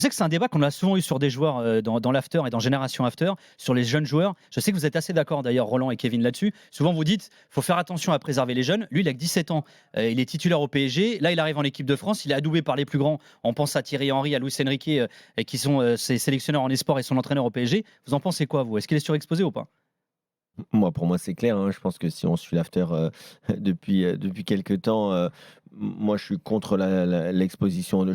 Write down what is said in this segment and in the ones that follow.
Je sais que c'est un débat qu'on a souvent eu sur des joueurs dans l'after et dans Génération After, sur les jeunes joueurs. Je sais que vous êtes assez d'accord d'ailleurs, Roland et Kevin, là-dessus. Souvent, vous dites faut faire attention à préserver les jeunes. Lui, il a que 17 ans. Il est titulaire au PSG. Là, il arrive en équipe de France. Il est adoubé par les plus grands. On pense à Thierry Henry, à Luis Enrique, et qui sont ses sélectionneurs en esport et son entraîneur au PSG. Vous en pensez quoi, vous? Est-ce qu'il est surexposé ou pas? Pour moi, c'est clair, hein. Je pense que si on suit l'after depuis quelques temps, moi, je suis contre l'exposition.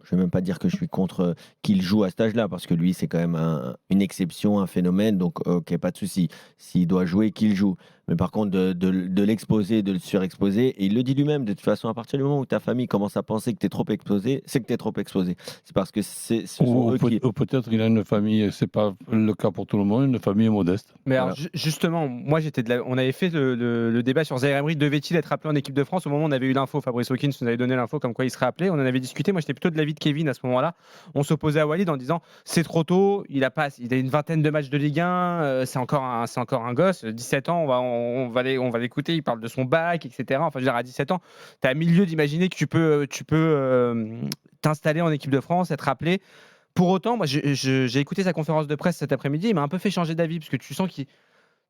Je ne vais même pas dire que je suis contre qu'il joue à cet âge-là, parce que lui, c'est quand même une exception, un phénomène. Donc, ok, pas de souci. S'il doit jouer, qu'il joue. Mais par contre, de l'exposer, de le surexposer, et il le dit lui-même, de toute façon, à partir du moment où ta famille commence à penser que tu es trop exposé, c'est que tu es trop exposé. C'est parce que ce sont eux qui. Ou peut-être qu'il a une famille, c'est pas le cas pour tout le monde, une famille modeste. Mais Voilà. alors, justement, moi on avait fait le débat sur Zaïre Emery, devait-il être appelé en équipe de France? Au moment où on avait eu l'info, Fabrice Hawkins nous avait donné l'info comme quoi il serait appelé, on en avait discuté. Moi, j'étais plutôt de l'avis de Kevin à ce moment-là. On s'opposait à Walid en disant c'est trop tôt, il a une vingtaine de matchs de Ligue 1, c'est encore un gosse, 17 ans, on va l'écouter, il parle de son bac, etc. Enfin, je veux dire, à 17 ans, tu es à milieu d'imaginer que tu peux t'installer en équipe de France, être appelé. Pour autant, moi, j'ai écouté sa conférence de presse cet après-midi, il m'a un peu fait changer d'avis, parce que tu sens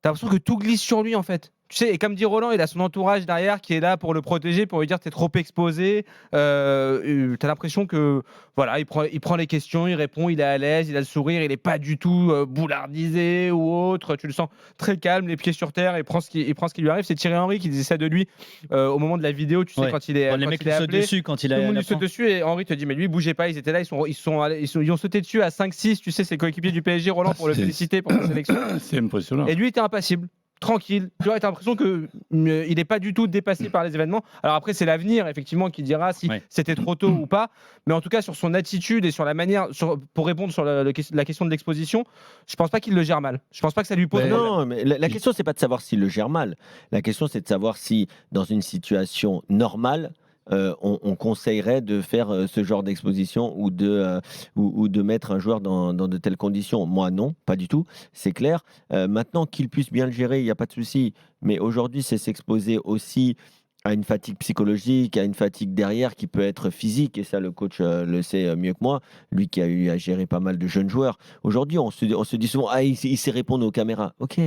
t'as l'impression que tout glisse sur lui, en fait. Tu sais, et comme dit Roland, il a son entourage derrière qui est là pour le protéger, pour lui dire t'es trop exposé. T'as l'impression que voilà, il prend les questions, il répond, il est à l'aise, il a le sourire, il est pas du tout boulardisé ou autre. Tu le sens très calme, les pieds sur terre, il prend ce qui lui arrive. C'est Thierry Henry qui disait ça de lui au moment de la vidéo. Tu sais, quand il est Les mecs lui sautent dessus quand il tout a le monde la lui saute dessus et Henry te dit mais lui bougez pas, ils étaient là, ils ont sauté dessus à 5-6, tu sais, ses coéquipiers du PSG, Roland, pour le féliciter pour sa sélection. C'est impressionnant. Et lui était impassible, tranquille. Tu vois, t'as l'impression que il n'est pas du tout dépassé par les événements. Alors après, c'est l'avenir, effectivement, qui dira si c'était trop tôt ou pas. Mais en tout cas, sur son attitude et sur la manière, pour répondre sur la question de l'exposition, je pense pas qu'il le gère mal. Je pense pas que ça lui pose problème. Non, mais la question, c'est pas de savoir s'il le gère mal. La question, c'est de savoir si, dans une situation normale, on conseillerait de faire ce genre d'exposition ou de mettre un joueur dans de telles conditions. Moi, non, pas du tout, c'est clair. Maintenant, qu'il puisse bien le gérer, il n'y a pas de souci. Mais aujourd'hui, c'est s'exposer aussi à une fatigue psychologique, à une fatigue derrière qui peut être physique, et ça le coach le sait mieux que moi, lui qui a eu à gérer pas mal de jeunes joueurs. Aujourd'hui, on se dit souvent, ah, il sait répondre aux caméras. Ok,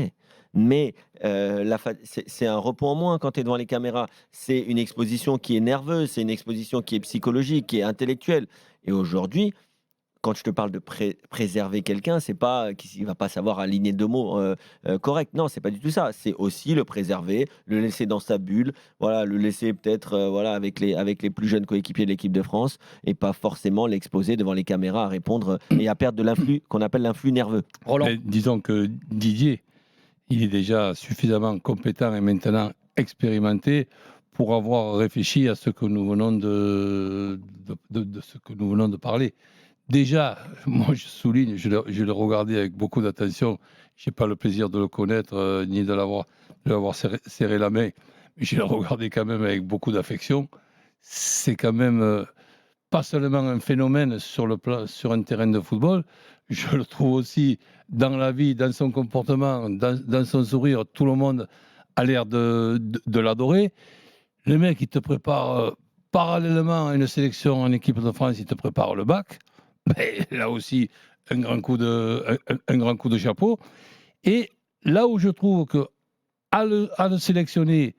mais c'est un repos en moins quand tu es devant les caméras. C'est une exposition qui est nerveuse, c'est une exposition qui est psychologique, qui est intellectuelle. Et aujourd'hui, quand je te parle de préserver quelqu'un, c'est pas qu'il ne va pas savoir aligner deux mots corrects. Non, c'est pas du tout ça. C'est aussi le préserver, le laisser dans sa bulle, voilà, le laisser peut-être avec les plus jeunes coéquipiers de l'équipe de France et pas forcément l'exposer devant les caméras à répondre et à perdre de l'influx qu'on appelle l'influx nerveux. Roland. Mais disons que Didier, il est déjà suffisamment compétent et maintenant expérimenté pour avoir réfléchi à ce que nous venons de ce que nous venons de parler. Déjà, moi je souligne, je l'ai regardé avec beaucoup d'attention. Je n'ai pas le plaisir de le connaître ni de l'avoir serré la main, mais je l'ai regardé quand même avec beaucoup d'affection. C'est quand même pas seulement un phénomène sur un terrain de football, je le trouve aussi dans la vie, dans son comportement, dans son sourire. Tout le monde a l'air de l'adorer. Le mec, il te prépare parallèlement à une sélection en équipe de France, il te prépare le bac. Mais là aussi, un grand coup de chapeau. Et là où je trouve que à le sélectionner,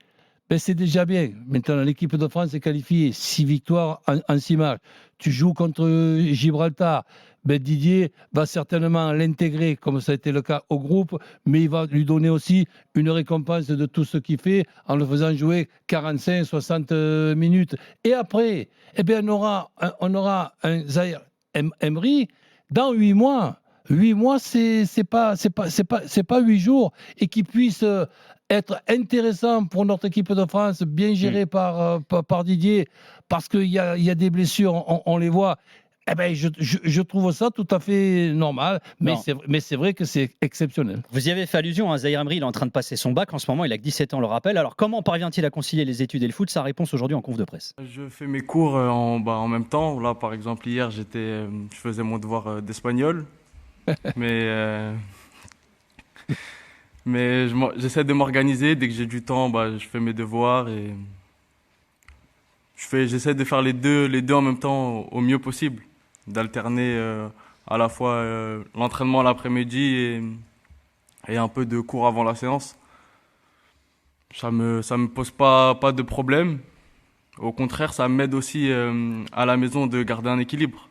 ben c'est déjà bien. Maintenant, l'équipe de France est qualifiée. 6 victoires en 6 matchs. Tu joues contre Gibraltar. Ben Didier va certainement l'intégrer, comme ça a été le cas au groupe, mais il va lui donner aussi une récompense de tout ce qu'il fait en le faisant jouer 45-60 minutes. Et après, eh bien, on aura un Zaïre Emery dans 8 mois. 8 mois, c'est pas 8 jours, et qui puisse être intéressant pour notre équipe de France, bien géré par Didier, parce qu'il y a des blessures, on les voit. Eh ben, je trouve ça tout à fait normal, mais c'est vrai que c'est exceptionnel. Vous y avez fait allusion, hein, Zaïre Emery, il est en train de passer son bac en ce moment, il a que 17 ans, on le rappelle. Alors comment parvient-il à concilier les études et le foot? Sa réponse aujourd'hui en conf de presse. Je fais mes cours en même temps. Là, par exemple, hier, je faisais mon devoir d'espagnol. Mais j'essaie de m'organiser. Dès que j'ai du temps, je fais mes devoirs et j'essaie de faire les deux en même temps au mieux possible. d'alterner à la fois l'entraînement l'après-midi et un peu de cours avant la séance. Ça me pose pas de problème. Au contraire, ça m'aide aussi à la maison de garder un équilibre.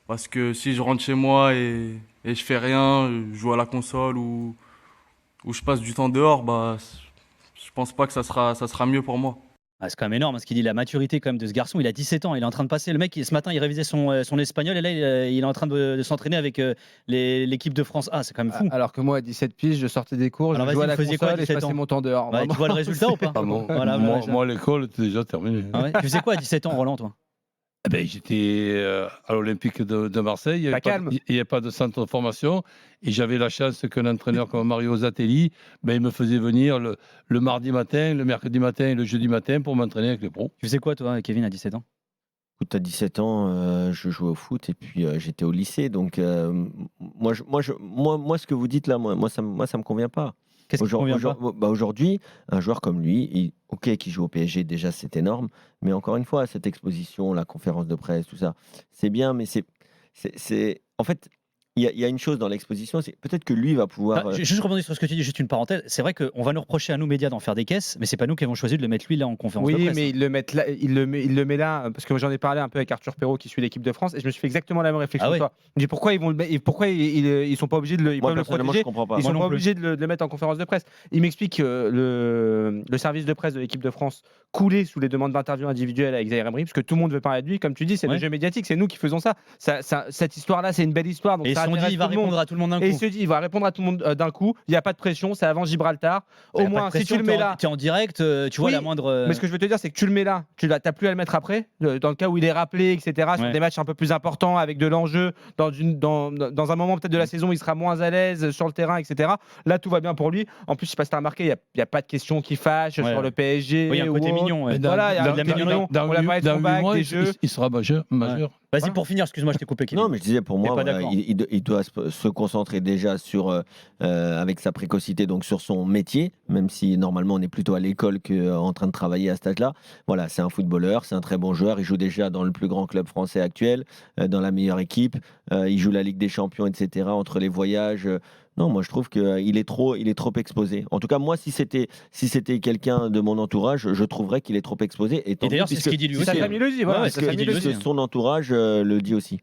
Parce que si je rentre chez moi et je fais rien, je joue à la console ou je passe du temps dehors, bah, je pense pas que ça sera mieux pour moi. Ah, c'est quand même énorme, hein, ce qu'il dit, la maturité quand même de ce garçon. Il a 17 ans, il est en train de passer. Le mec, ce matin, il révisait son espagnol et là, il est en train de s'entraîner avec l'équipe de France A. C'est quand même fou. Alors que moi, à 17 piges, je sortais des cours, Alors, je jouais à vas-y, la vous faisiez quoi à console et je 17 passais ans? mon temps dehors. Ouais, Vraiment. tu vois le résultat ou pas? Ah bon Voilà, moi, voilà, moi, l'école était déjà terminée. Ah ouais, tu faisais quoi à 17 ans, Roland, toi? Eh ben, j'étais à l'Olympique de Marseille. Il Pas calme. n'y avait pas de centre de formation. Et j'avais la chance qu'un entraîneur comme Mario Zatelli, ben, il me faisait venir le mardi matin, le mercredi matin et le jeudi matin pour m'entraîner avec les pros. Tu faisais quoi, toi, Kevin, à 17 ans? Écoute, à 17 ans, je jouais au foot et puis j'étais au lycée. Donc, moi, ce que vous dites là, moi, ça me convient pas. Qu'est-ce qui te convient pas? Aujourd'hui, un joueur comme lui, ok, qui joue au PSG, déjà, c'est énorme. Mais encore une fois, cette exposition, la conférence de presse, tout ça, c'est bien, mais en fait, il y a une chose dans l'exposition, c'est peut-être que lui va pouvoir. Ah, juste rebondir sur ce que tu dis, juste une parenthèse. C'est vrai qu'on va nous reprocher à nous, médias, d'en faire des caisses, mais c'est pas nous qui avons choisi de le mettre lui là en conférence de Oui, presse. mais il le met là, parce que j'en ai parlé un peu avec Arthur Perrault qui suit l'équipe de France, et je me suis fait exactement la même réflexion Ah que ouais. toi. Je me dis pourquoi ils sont pas obligés de le, ils Moi, peuvent le personnellement, protéger, je comprends pas. ils Moi sont non pas plus. obligés de le mettre en conférence de presse. Il m'explique que le service de presse de l'équipe de France coulait sous les demandes d'interviews individuelles avec Zaïre Emery, parce que tout le monde veut parler de lui. Comme tu dis, c'est Ouais. le jeu médiatique, c'est nous qui faisons ça. Cette histoire-là, c'est une belle histoire. Donc Et ils ça se sont dit, intéresse il va tout le monde. répondre à tout le monde d'un Et il coup. se dit, il va répondre à tout le monde d'un coup. Il n'y a pas de pression, c'est avant Gibraltar. Y Au a pas de moins, si pression, tu le mets là, tu es en direct, tu vois Oui, la moindre. mais ce que je veux te dire, c'est que tu le mets là, tu n'as plus à le mettre après, dans le cas où il est rappelé, etc., sur Ouais. des matchs un peu plus importants, avec de l'enjeu, dans un moment peut-être de la saison, il sera moins à l'aise sur le terrain, etc. Là, tout va bien pour lui. En plus, je sais pas si tu as remarqué, il n'y a pas de questions qui fâchent Ouais, sur ouais. le PSG. Oui, il y a un ou côté autre. mignon. Ouais. Voilà, il y a de la mignon. On l'a pas être dans en 8 bac, mois, des il, jeux. il sera majeur. Vas-y, Voilà. pour finir, excuse-moi, je t'ai coupé. Kevin. Non, mais je disais pour T'es moi, pas voilà, d'accord. il doit se concentrer déjà sur, avec sa précocité, donc sur son métier, même si normalement on est plutôt à l'école qu'en train de travailler à cet âge-là. Voilà, c'est un footballeur, c'est un très bon joueur. Il joue déjà dans le plus grand club français actuel, dans la meilleure équipe. Il joue la Ligue des Champions, etc. Entre les voyages. Non, moi je trouve qu'il est trop exposé. En tout cas, moi, si c'était quelqu'un de mon entourage, je trouverais qu'il est trop exposé. Et d'ailleurs, c'est ce qu'il dit lui Sa aussi. famille le dit, voilà. Ouais, sa c'est ce famille qu'il le dit dit. aussi. son entourage le dit aussi.